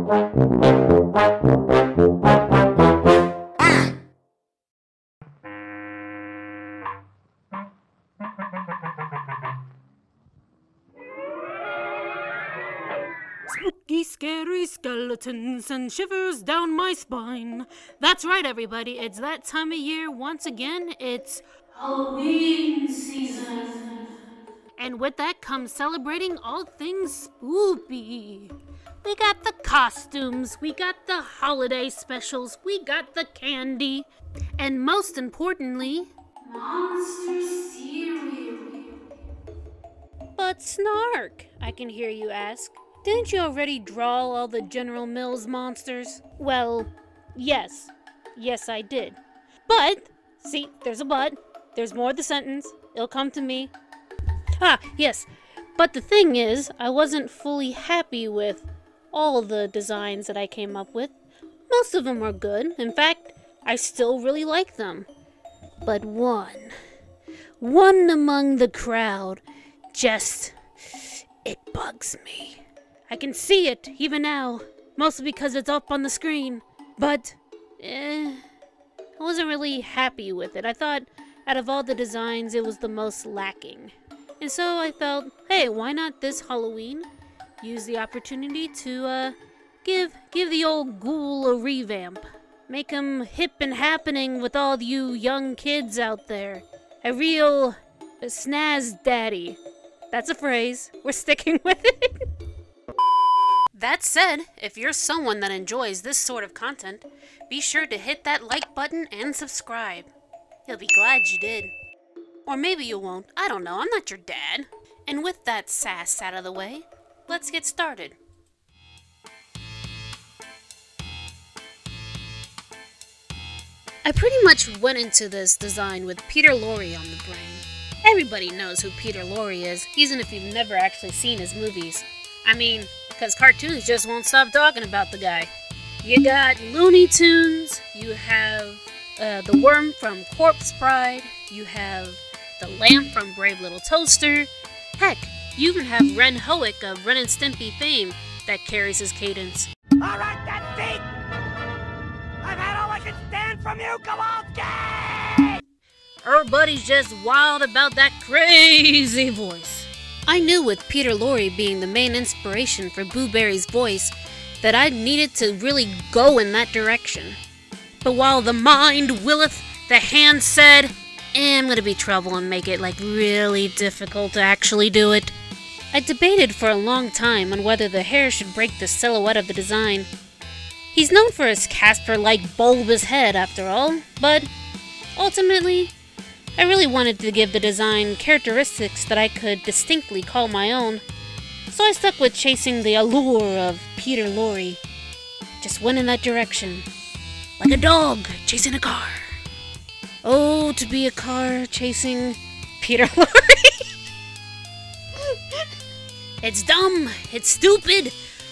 Spooky, scary skeletons send shivers down my spine. That's right, everybody. It's that time of year once again. It's Halloween season. And with that comes celebrating all things spoopy. We got the costumes, we got the holiday specials, we got the candy, and most importantly, monster cereal. But Snark, I can hear you ask. Didn't you already draw all the General Mills monsters? Well, yes. Yes, I did. But, see, there's a but. There's more of the sentence. It'll come to me. Ah, yes. But the thing is, I wasn't fully happy with all the designs that I came up with. Most of them were good. In fact, I still really like them. But one among the crowd, it bugs me. I can see it, even now, mostly because it's up on the screen. But, I wasn't really happy with it. I thought, out of all the designs, it was the most lacking. And so I felt, hey, why not this Halloween use the opportunity to, give the old ghoul a revamp. Make him hip and happening with all you young kids out there. A real snaz daddy. That's a phrase. We're sticking with it. That said, if you're someone that enjoys this sort of content, be sure to hit that like button and subscribe. You'll be glad you did. Or maybe you won't. I don't know. I'm not your dad. And with that sass out of the way, let's get started. I pretty much went into this design with Peter Lorre on the brain. Everybody knows who Peter Lorre is, even if you've never actually seen his movies. I mean, because cartoons just won't stop talking about the guy. You got Looney Tunes, you have the worm from Corpse Bride, you have the lamp from Brave Little Toaster. Heck, you even have Ren Hoek of Ren and Stimpy fame that carries his cadence. Alright, that's it! I've had all I can stand from you, Kowalski! Everybody's just wild about that crazy voice. I knew with Peter Lorre being the main inspiration for Boo Berry's voice that I needed to really go in that direction. But while the mind willeth, the hand said, I'm gonna be trouble and make it really difficult to actually do it. I debated for a long time on whether the hair should break the silhouette of the design. He's known for his Casper-like bulbous head after all, but ultimately, I really wanted to give the design characteristics that I could distinctly call my own, so I stuck with chasing the allure of Peter Lorre. Just went in that direction, like a dog chasing a car. Oh, to be a car chasing Peter Lorre. It's dumb, it's stupid,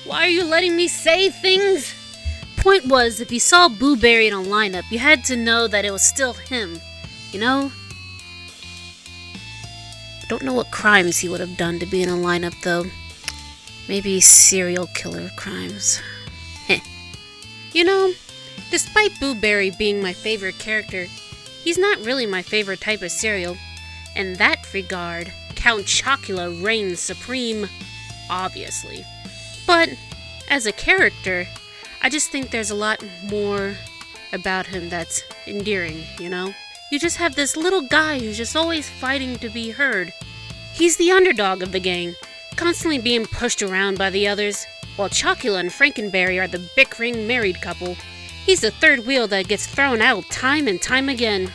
why are you letting me say things? Point was, if you saw Boo Berry in a lineup, you had to know that it was still him, you know? I don't know what crimes he would have done to be in a lineup, though. Maybe serial killer crimes. Heh. You know, despite Boo Berry being my favorite character, he's not really my favorite type of cereal. In that regard, Count Chocula reigns supreme, obviously. But, as a character, I just think there's a lot more about him that's endearing, you know? You just have this little guy who's just always fighting to be heard. He's the underdog of the gang, constantly being pushed around by the others, while Chocula and Frankenberry are the bickering married couple. He's the third wheel that gets thrown out time and time again.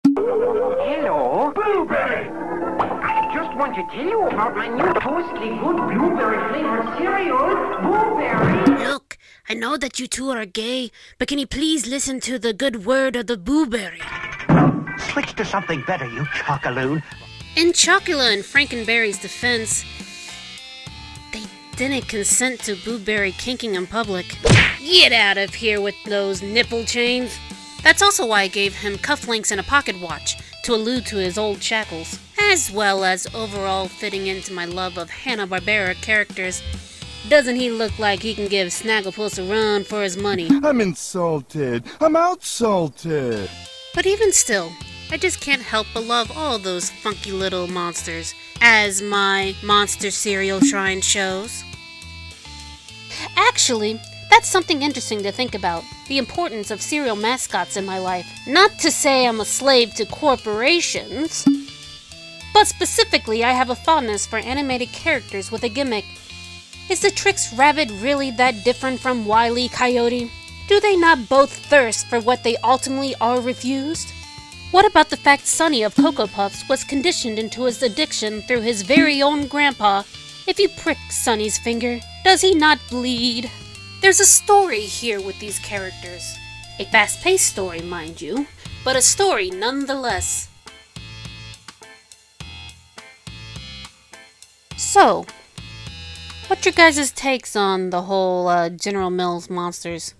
Hello, Blueberry! I just want to tell you about my new toastly good blueberry-flavored cereal, Blueberry! Look, I know that you two are gay, but can you please listen to the good word of the Blueberry? Switch to something better, you chocoloon. In Chocula and Frankenberry's defense, they didn't consent to Blueberry kinking in public. Get out of here with those nipple chains! That's also why I gave him cufflinks and a pocket watch, to allude to his old shackles, as well as overall fitting into my love of Hanna-Barbera characters. doesn't he look like he can give Snagglepuss a run for his money? I'm insulted. I'm outsalted. But even still, I just can't help but love all those funky little monsters, as my monster cereal shrine shows. Actually, that's something interesting to think about, the importance of cereal mascots in my life. Not to say I'm a slave to corporations, but specifically I have a fondness for animated characters with a gimmick. Is the Trix Rabbit really that different from Wile E. Coyote? Do they not both thirst for what they ultimately are refused? What about the fact Sonny of Cocoa Puffs was conditioned into his addiction through his very own grandpa? If you prick Sonny's finger, does he not bleed? There's a story here with these characters. A fast-paced story, mind you, but a story nonetheless. So, what's your guys' takes on the whole General Mills monsters?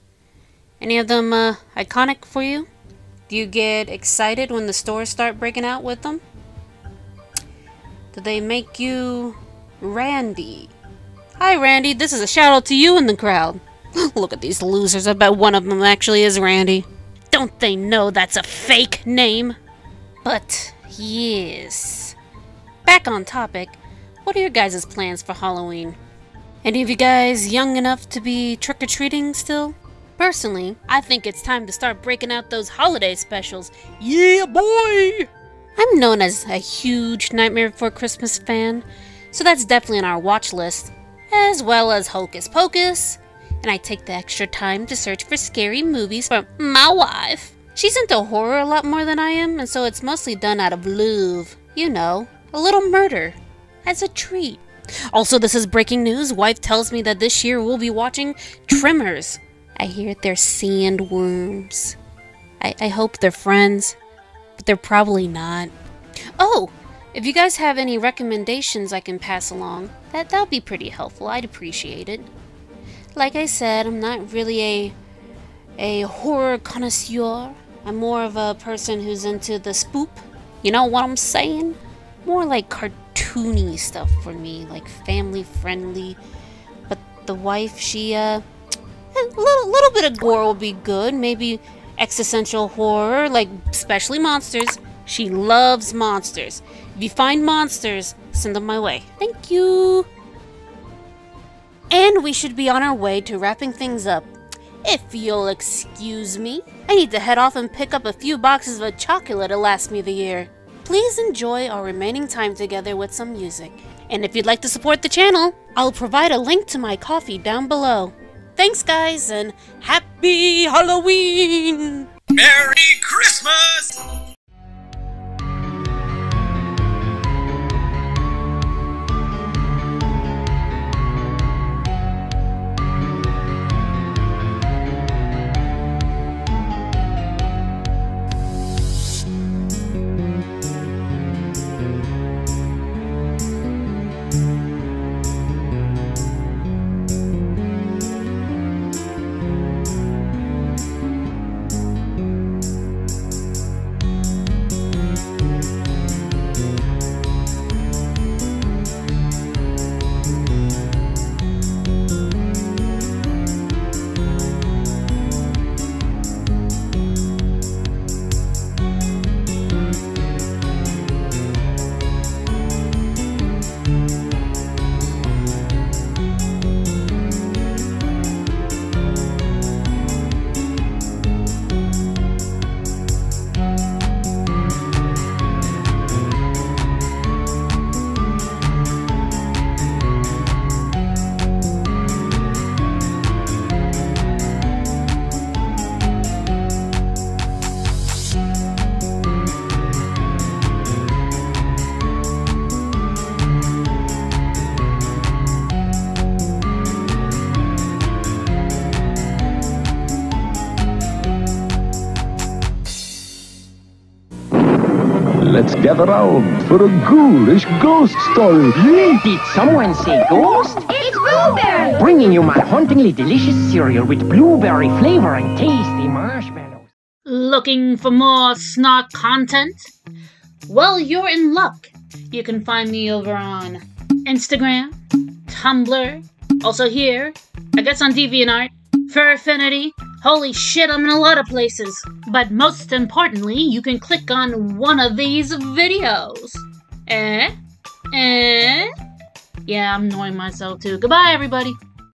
Any of them iconic for you? Do you get excited when the stores start breaking out with them? Do they make you Randy? Hi Randy, this is a shout out to you in the crowd. Look at these losers, I bet one of them actually is Randy. Don't they know that's a fake name? But, yes. Back on topic, what are your guys' plans for Halloween? Any of you guys young enough to be trick-or-treating still? Personally, I think it's time to start breaking out those holiday specials. Yeah, boy! I'm known as a huge Nightmare Before Christmas fan, so that's definitely on our watch list, as well as Hocus Pocus, and I take the extra time to search for scary movies for my wife. She's into horror a lot more than I am, and so it's mostly done out of love. You know, a little murder, as a treat. Also, this is breaking news. Wife tells me that this year we'll be watching Tremors. I hear they're sandworms. I hope they're friends, but they're probably not. Oh, if you guys have any recommendations I can pass along, that would be pretty helpful. I'd appreciate it. Like I said, I'm not really a horror connoisseur. I'm more of a person who's into the spoop. You know what I'm saying? More like cartoony stuff for me, like family friendly. But the wife, she a little bit of gore will be good. Maybe existential horror, like especially monsters. She loves monsters. If you find monsters, send them my way. Thank you. And we should be on our way to wrapping things up. If you'll excuse me, I need to head off and pick up a few boxes of chocolate to last me the year. Please enjoy our remaining time together with some music. And if you'd like to support the channel, I'll provide a link to my coffee down below. Thanks guys, and happy Halloween! Merry Christmas! Let's gather round for a ghoulish ghost story. Did someone say ghost? It's Blueberry! Bringing you my hauntingly delicious cereal with blueberry flavor and tasty marshmallows. Looking for more Snark content? Well, you're in luck. You can find me over on Instagram, Tumblr, Also here, I guess on DeviantArt, for Affinity. Holy shit, I'm in a lot of places. But most importantly, you can click on one of these videos. Yeah, I'm annoying myself too. Goodbye, everybody.